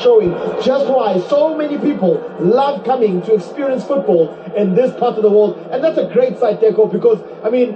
showing just why so many people love coming to experience football in this part of the world. And that's a great sight, Deco, because, I mean,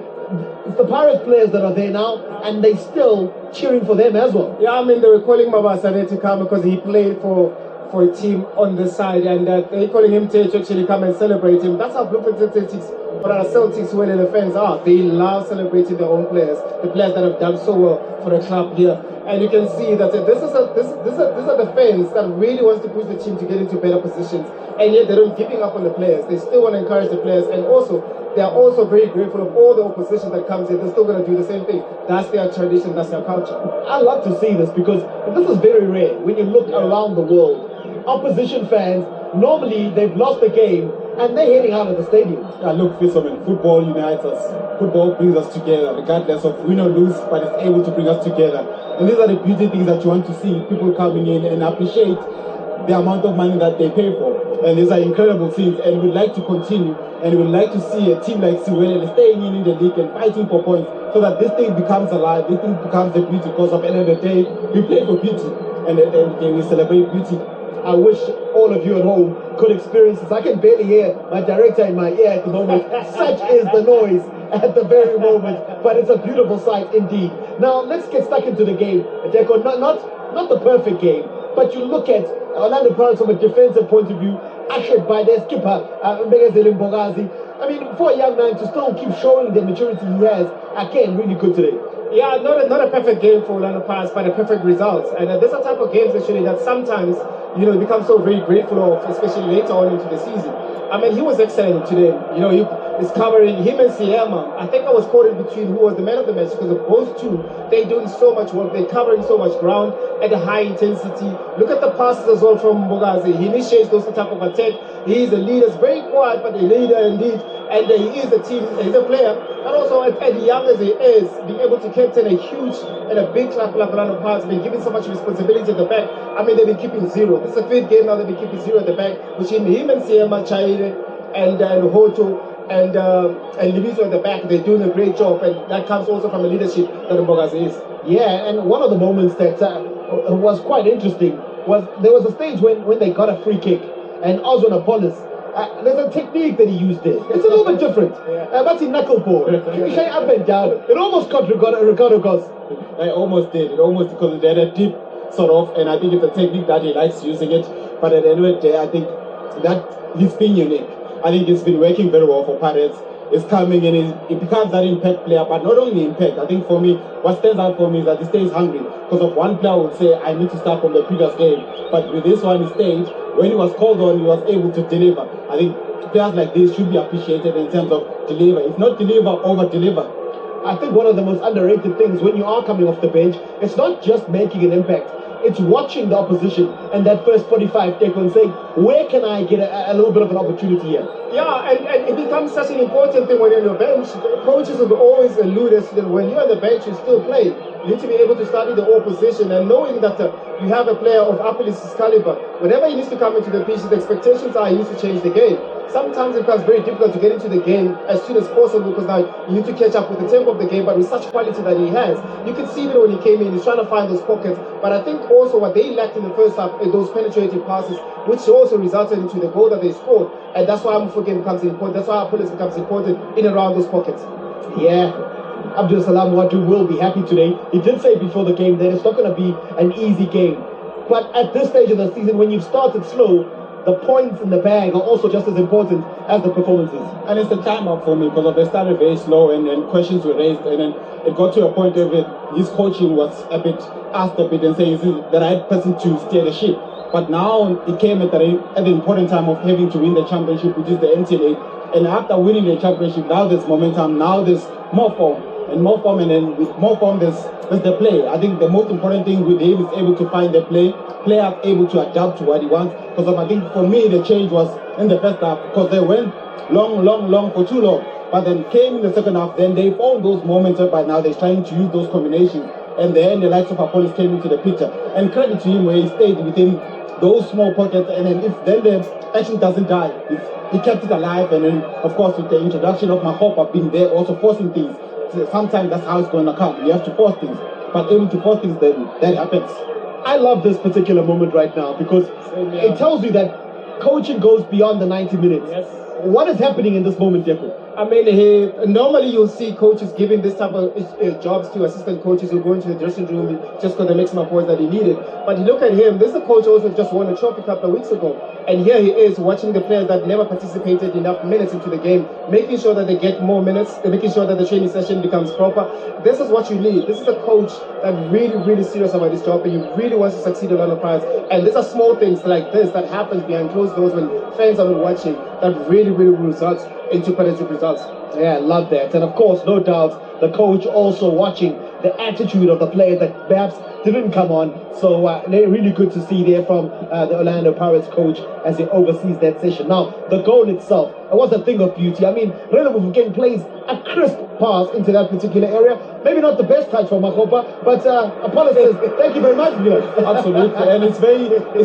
it's the Pirates players that are there now, and they still cheering for them as well. Yeah, I mean, they were calling Mabasane to come because he played for a team on the side, and they're calling him to actually come and celebrate him. That's how Bloemfontein Celtics, or our Celtics, when the fans are. They love celebrating their own players, the players that have done so well for the club here. And you can see that these are the fans that really wants to push the team to get into better positions, and yet they're not giving up on the players. They still want to encourage the players, and also they are also very grateful of all the opposition that comes in. They're still going to do the same thing. That's their tradition, that's their culture. I love to see this because this is very rare when you look around the world. Opposition fans, normally they've lost the game and they're heading out of the stadium. Yeah, look, Fisherman, football unites us. Football brings us together, regardless of win or lose, but it's able to bring us together. And these are the beauty things that you want to see, people coming in and appreciate the amount of money that they pay for. And these are incredible things, and we'd like to continue, and we'd like to see a team like Siwelele staying in the league and fighting for points, so that this thing becomes alive, this thing becomes a beauty, because at the end of the day, we play for beauty, and at the end of the day, we celebrate beauty. I wish all of you at home could experience this. I can barely hear my director in my ear at the moment. Such is the noise at the very moment. But it's a beautiful sight indeed. Now, let's get stuck into the game. Deco, not the perfect game, but you look at Orlando Pirates from a defensive point of view, ushered by their skipper, Mbegazeli Mbogazi. I mean, for a young man to still keep showing the maturity he has, again, really good today. Yeah, not a perfect game for Orlando Pirates, but a perfect result. And there's a type of games actually that sometimes, you become so very grateful of, especially later on into the season. I mean, he was excellent today. He is covering him and Siema. I think I was quoted between who was the man of the match, because of both two, they're doing so much work. They're covering so much ground at a high intensity. Look at the passes as well from Mbogazi. He initiates those type of attack. He is a leader. He's very quiet, but a leader indeed. And he is a team. He's a player. And also, as young as he is, being able to captain a huge and a big club like Orlando Pirates, been given so much responsibility at the back. I mean, they've been keeping zero. This is the fifth game now. They've been keeping zero at the back, between him and Siema, Chaire, and Hoto, and Libizo at the back. They're doing a great job, and that comes also from the leadership that Mbogazi is. Yeah, and one of the moments that was quite interesting was there was a stage when they got a free kick, and Oswin Apollos, there's a technique that he used there. It's a little bit different. But in knuckle ball, you say up and down. It almost caught Ricardo Goss. I almost did. It almost, because they had a deep sort of, and I think it's a technique that he likes using it. But at the end of the day, I think that he's been unique. I think it's been working very well for Pirates. It's coming in, it becomes that impact player, but not only impact. I think for me, what stands out for me is that he stays hungry. Because of one player would say, I need to start from the previous game. But with this one, he stayed. When he was called on, he was able to deliver. I think players like this should be appreciated in terms of deliver. If not deliver, over-deliver. I think one of the most underrated things when you are coming off the bench, it's not just making an impact. It's watching the opposition and that first 45 take and saying, where can I get a little bit of an opportunity here? Yeah, and it becomes such an important thing when you're on the bench. The coaches will always allude us that when you're on the bench, you still play. You need to be able to study the opposition, and knowing that you have a player of Apollos' caliber, whenever he needs to come into the pitch, the expectations are he needs to change the game. Sometimes it becomes very difficult to get into the game as soon as possible, because now you need to catch up with the tempo of the game, but with such quality that he has. You could see that when he came in, he's trying to find those pockets, but I think also what they lacked in the first half is those penetrating passes, which also resulted into the goal that they scored, and that's why Mufokeng becomes important. That's why Apollos becomes important in and around those pockets. Yeah. Abdul Salam Wadu will be happy today. He did say before the game that it's not going to be an easy game. But at this stage of the season, when you've started slow, the points in the bag are also just as important as the performances. And it's the time up for me, because they started very slow, and then questions were raised, and then it got to a point where his coaching was asked a bit and saying, is he the right person to steer the ship? But now it came at the important time of having to win the championship, which is the NTLA. And after winning the championship, now there's momentum, now there's more form. And more form, and then with more form, there's the play. I think the most important thing with him is able to find the play. Player able to adapt to what he wants. Because I think for me, the change was in the first half, because they went long for too long. But then came in the second half, then they found those moments whereby now they're trying to use those combinations. And then the likes of Apollos came into the picture. And credit to him where he stayed within those small pockets. And then if then the action doesn't die, he kept it alive. And then, of course, with the introduction of Mahopa being there, also forcing things. Sometimes that's how it's going to come. You have to force things, but able to force things, then that happens. I love this particular moment right now because it tells you that coaching goes beyond the 90 minutes. Yes. What is happening in this moment, Deco? I mean, normally you'll see coaches giving this type of jobs to assistant coaches who go into the dressing room just because they make some points that he needed. But you look at him, this is a coach also just won a trophy a couple of weeks ago. And here he is watching the players that never participated enough minutes into the game, making sure that they get more minutes, making sure that the training session becomes proper. This is what you need. This is a coach that really, really serious about this job and he really wants to succeed on the prize. And these are small things like this that happens behind closed doors when fans are not watching that really, really results into positive results. Yeah, I love that. And of course, no doubt, the coach also watching the attitude of the players that perhaps didn't come on. So they're really good to see there from the Orlando Pirates coach as he oversees that session. Now, the goal itself, it was a thing of beauty. I mean, Reno Mufokeng plays a crisp pass into that particular area. Maybe not the best touch for Makopa, but Apollo says, thank you very much. Absolutely. And it's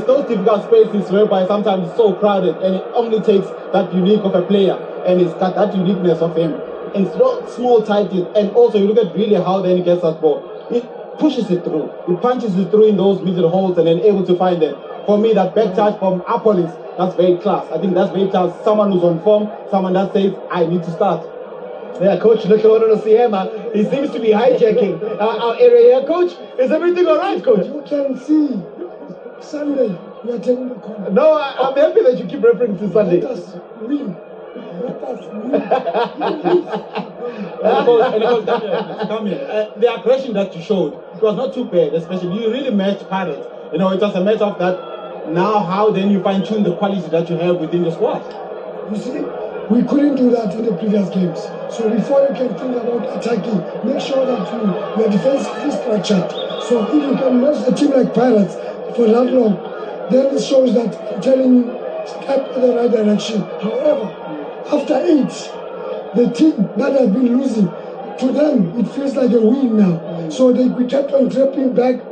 those difficult spaces whereby sometimes it's so crowded and it only takes that unique of a player and it's got that uniqueness of him. And it's not small, tight, and also you look at really how then he gets that ball. He pushes it through. He punches it through in those middle holes and then able to find them. For me, that back touch from Apollo, that's very class. I think that's very class. Someone who's on form, someone that says, I need to start. Yeah, Coach, look at Siema. He seems to be hijacking our area here. Coach, is everything all right, Coach? You can see Sunday, we are taking the corner. No, I'm happy that you keep referring to Sunday. Let us win. Let us win. The aggression that you showed, it was not too bad, especially you really matched Pirates. It was a matter of that. Now, how then you fine tune the quality that you have within the squad? You see, we couldn't do that in the previous games. So before you can think about attacking, make sure that your defense is structured. So if you can match a team like Pirates for that long, then it shows that telling you step in the right direction. However, after 8, the team that has been losing, to them it feels like a win now. So we kept on trapping back,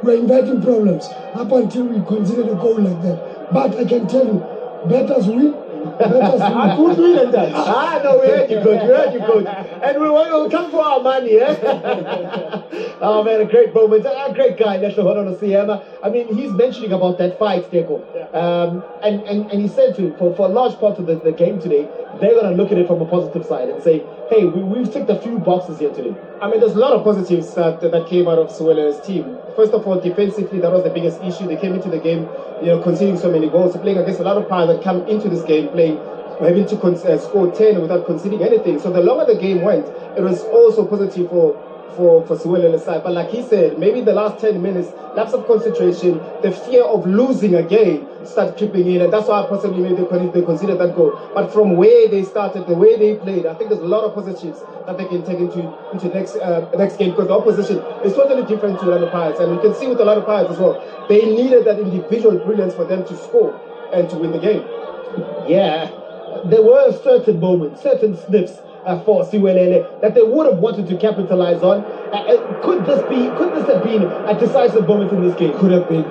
we're inviting problems up until we considered a goal like that. But I can tell you, betters win. Who's winning that? No, we heard you, Coach. And we will come for our money, eh? Oh, man, a great moment. A great guy, National Honour Siema. I mean, he's mentioning about that fight, Teko. And he said to him, for a large part of the game today, they're going to look at it from a positive side and say, hey, we've ticked a few boxes here today. I mean, there's a lot of positives that came out of Siwelele's team. First of all, defensively, that was the biggest issue. They came into the game, conceding so many goals. Playing against a lot of players that come into this game having to score 10 without conceding anything. So the longer the game went, it was also positive for Siwelele's side. But like he said, maybe the last 10 minutes, lapse of concentration, the fear of losing again started creeping in, and that's why possibly maybe they considered that goal. But from where they started, the way they played, I think there's a lot of positives that they can take into next game, because the opposition is totally different to the other Pirates, and we can see with a lot of Pirates as well. They needed that individual brilliance for them to score and to win the game. Yeah, there were certain moments, certain sniffs for Siwelele that they would have wanted to capitalize on. Could this have been a decisive moment in this game? Could have been.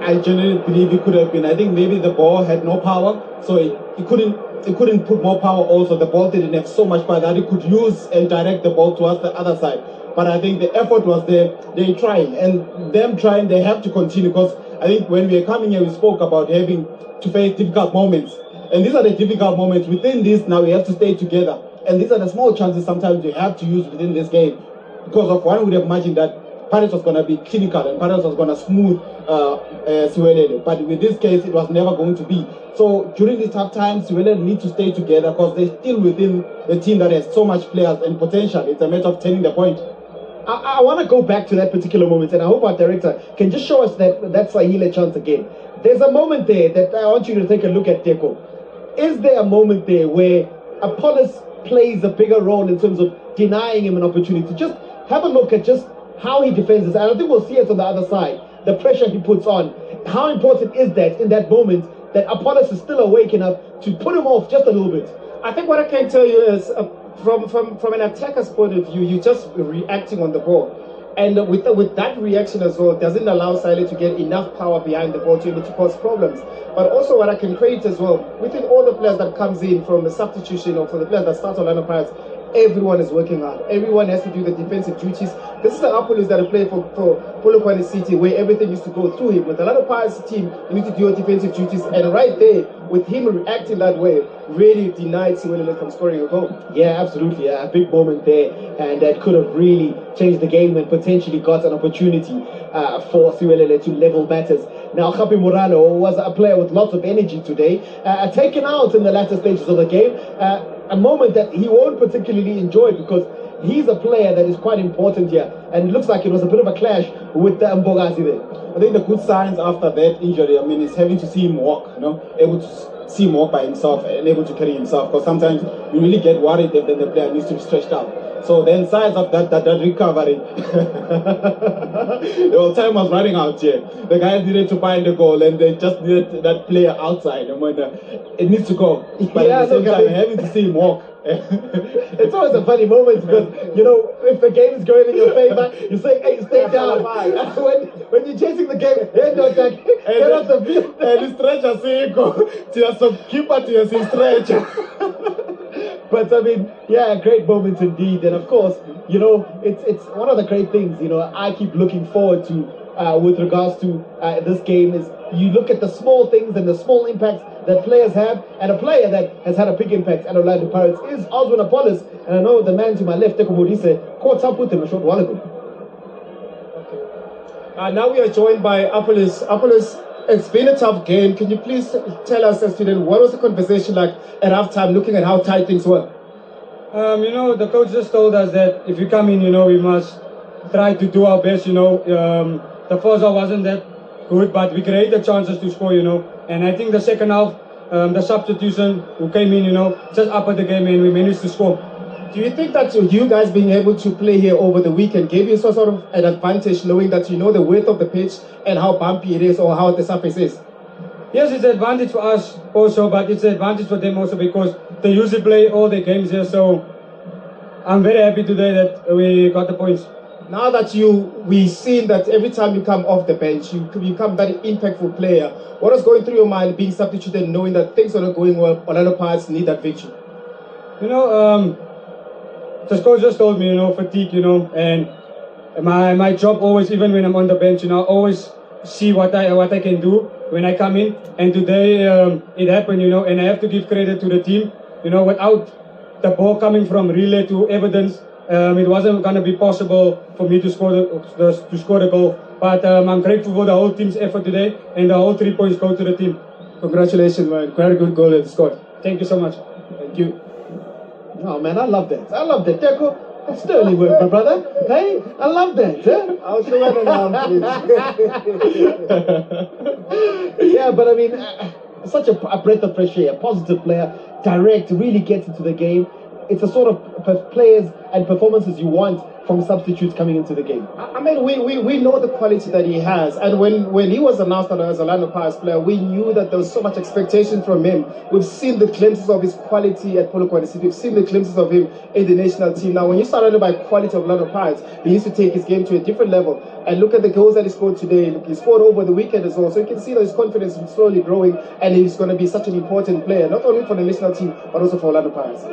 I genuinely believe it could have been. I think maybe the ball had no power, so it couldn't put more power. Also, the ball didn't have so much power that it could use and direct the ball towards the other side. But I think the effort was there. They trying, and them trying, they have to continue, because I think when we were coming here, we spoke about having to face difficult moments. And these are the difficult moments. Within this, now we have to stay together. And these are the small chances sometimes you have to use within this game. Because of one would have imagined that Pirates was going to be clinical and Pirates was going to smooth Siwelele. But with this case, it was never going to be. So during these tough times, Siwelele need to stay together, because they're still within the team that has so much players and potential. It's a matter of turning the point. I want to go back to that particular moment, and I hope our director can just show us that Sahile chance again. There's a moment there that I want you to take a look at, Teko. Is there a moment there where Apollos plays a bigger role in terms of denying him an opportunity? Just have a look at just how he defends this. And I think we'll see it on the other side, the pressure he puts on. How important is that in that moment that Apollos is still awake enough to put him off just a little bit? I think what I can tell you is, from an attacker's point of view, you're just reacting on the ball. And with that reaction as well, doesn't allow Siley to get enough power behind the ball to be able to cause problems. But also what I can create as well, within all the players that comes in from the substitution or for the players that start on Orlando Pirates, everyone is working hard. Everyone has to do the defensive duties. This is the Apolis that are playing for Polokwane City, where everything used to go through him. With a lot of Pirates team, you need to do your defensive duties. And right there, with him reacting that way, really denied Siwelele from scoring a goal. Yeah, absolutely. A big moment there, and that could have really changed the game and potentially got an opportunity for Siwelele to level matters. Now, Khapi Murano was a player with lots of energy today, taken out in the latter stages of the game. A moment that he won't particularly enjoy because he's a player that is quite important here, and it looks like it was a bit of a clash with the Mbogazi there. I think the good signs after that injury, I mean, is having to see him walk, able to see him walk by himself and able to carry himself, because sometimes you really get worried that the player needs to be stretched out. So then signs of that recovery, time was running out here. The guys needed to find the goal and they just needed that player outside, and when it needs to go. But at the same time, having to see him walk. It's always a funny moment because, if the game is going in your favor, you say, hey, stay down. when you're chasing the game, hey, no, Jack, get off the field. And the stretcher saying, go, keeper to your stretcher. But I mean, yeah, great moment indeed. And of course, it's one of the great things, I keep looking forward to with regards to this game is you look at the small things and the small impacts that players have, and a player that has had a big impact at Orlando Pirates is Oswin Apollos. And I know the man to my left, Teko Modise, caught up with him a short while ago. Now we are joined by Apollos. Apollos, it's been a tough game. Can you please tell us as student, what was the conversation like at halftime, looking at how tight things were? The coach just told us that if you come in, we must try to do our best, The first half wasn't that good, but we created chances to score, And I think the second half, the substitution who came in, just up at the game and we managed to score. Do you think that you guys being able to play here over the weekend gave you sort of an advantage, knowing that you know the width of the pitch and how bumpy it is or how the surface is? Yes, it's an advantage for us also, but it's an advantage for them also because they usually play all their games here. So I'm very happy today that we got the points. Now that we've seen that every time you come off the bench, you become that impactful player. What is going through your mind being substituted, knowing that things are not going well, Orlando Pirates need that victory? The coach just told me, fatigue, and my job always, even when I'm on the bench, always see what I can do when I come in. And today it happened, and I have to give credit to the team. Without the ball coming from relay to evidence, it wasn't going to be possible for me to score the goal. But I'm grateful for the whole team's effort today, and the whole 3 points go to the team. Congratulations, man. Very good goal you scored. Thank you so much. Thank you. Oh man, I love that. Teko, that's sterling work, my brother. Hey, I love that. Huh? I'll show you now, please. Yeah, but I mean, such a breath of fresh air, a positive player, direct, really gets into the game. It's the sort of players and performances you want from substitutes coming into the game. I mean, we know the quality that he has, and when he was announced as a Orlando Pirates player, we knew that there was so much expectation from him. We've seen the glimpses of his quality at Polokwane City. We've seen the glimpses of him in the national team. Now, when you surrounded by quality of Orlando Pirates, he needs to take his game to a different level. And look at the goals that he scored today. He scored over the weekend as well. So you can see that his confidence is slowly growing, and he's going to be such an important player, not only for the national team, but also for Orlando Pirates.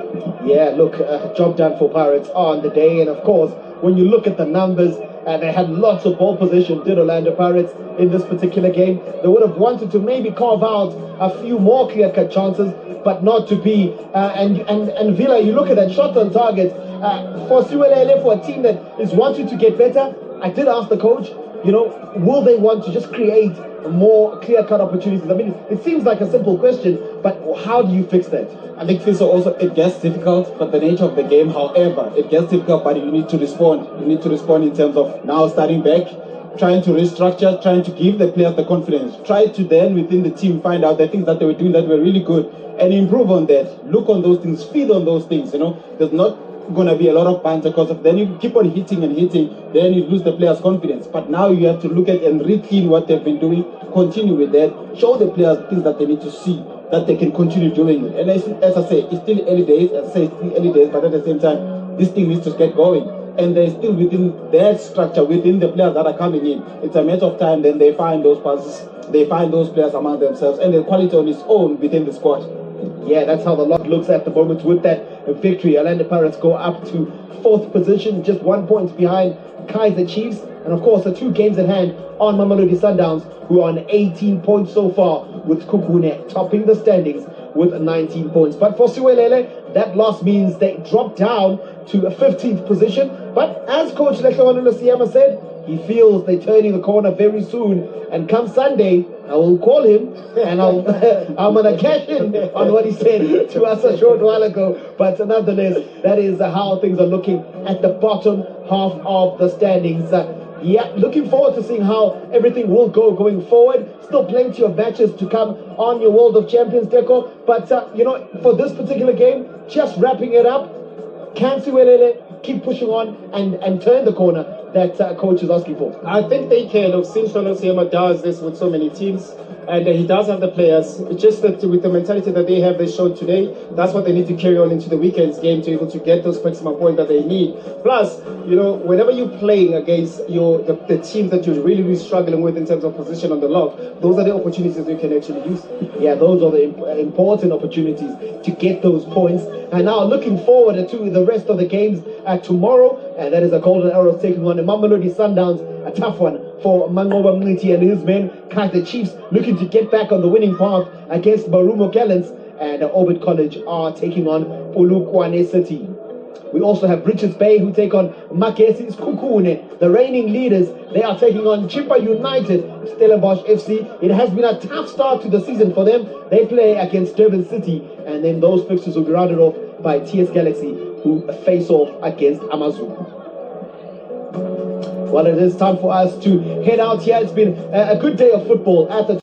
Yeah, look, job done for Pirates on the day. And of course, when you look at the numbers, they had lots of ball possession, did Orlando Pirates in this particular game. They would have wanted to maybe carve out a few more clear-cut chances, but not to be. And Villa, you look at that shot on target. For Siwelele, for a team that is wanting to get better, I did ask the coach, will they want to just create more clear-cut opportunities? I mean, it seems like a simple question, but how do you fix that? I think also it gets difficult, but the nature of the game, however, it gets difficult, but you need to respond. You need to respond in terms of now starting back, trying to restructure, trying to give the players the confidence. Try to then within the team find out the things that they were doing that were really good and improve on that. Look on those things, feed on those things, There's not going to be a lot of banter because then you keep on hitting and hitting, then you lose the players' confidence. But now you have to look at and retain what they've been doing, continue with that, show the players things that they need to see, that they can continue doing it. And as I say, it's still early days, but at the same time, this thing needs to get going. And they're still within that structure, within the players that are coming in. It's a matter of time, then they find those passes, they find those players among themselves, and the quality on its own within the squad. Yeah, that's how the lot looks at the moment with that victory. Orlando Pirates go up to 4th position, just 1 point behind Kaizer Chiefs. And of course, the 2 games at hand on Mamelodi Sundowns, who are on 18 points so far, with Kukune topping the standings with 19 points. But for Siwelele, that loss means they drop down to a 15th position. But as Coach Lehlewano Siyama said, he feels they're turning the corner very soon. And come Sunday, I will call him and I'm going to cash in on what he said to us a short while ago. But nonetheless, that is how things are looking at the bottom half of the standings. Yeah, looking forward to seeing how everything will go going forward. Still plenty of matches to come on your World of Champions, Deco. But, for this particular game, just wrapping it up, can Siwelele keep pushing on and turn the corner that coach is asking for? I think they can. I've seen Shono Siyama does this with so many teams, and he does have the players. It's just that with the mentality that they have, they showed today, that's what they need to carry on into the weekend's game to be able to get those maximum points that they need. Plus, whenever you're playing against the teams that you're really, really struggling with in terms of position on the log, those are the opportunities you can actually use. Yeah, those are the important opportunities to get those points. And now looking forward to the rest of the games tomorrow, and that is a Golden Arrows taking on the Mamelodi Sundowns, a tough one for Mangoba Mniti and his men. Kaizer Chiefs looking to get back on the winning path against Barumo Gallants, and Orbit College are taking on Polokwane City. We also have Richards Bay who take on Makesi's Kukune. The reigning leaders, they are taking on Chippa United, Stellenbosch FC. It has been a tough start to the season for them. They play against Durban City, and then those fixtures will be rounded off by TS Galaxy, who face off against Amazulu. Well, it is time for us to head out here. It's been a good day of football at the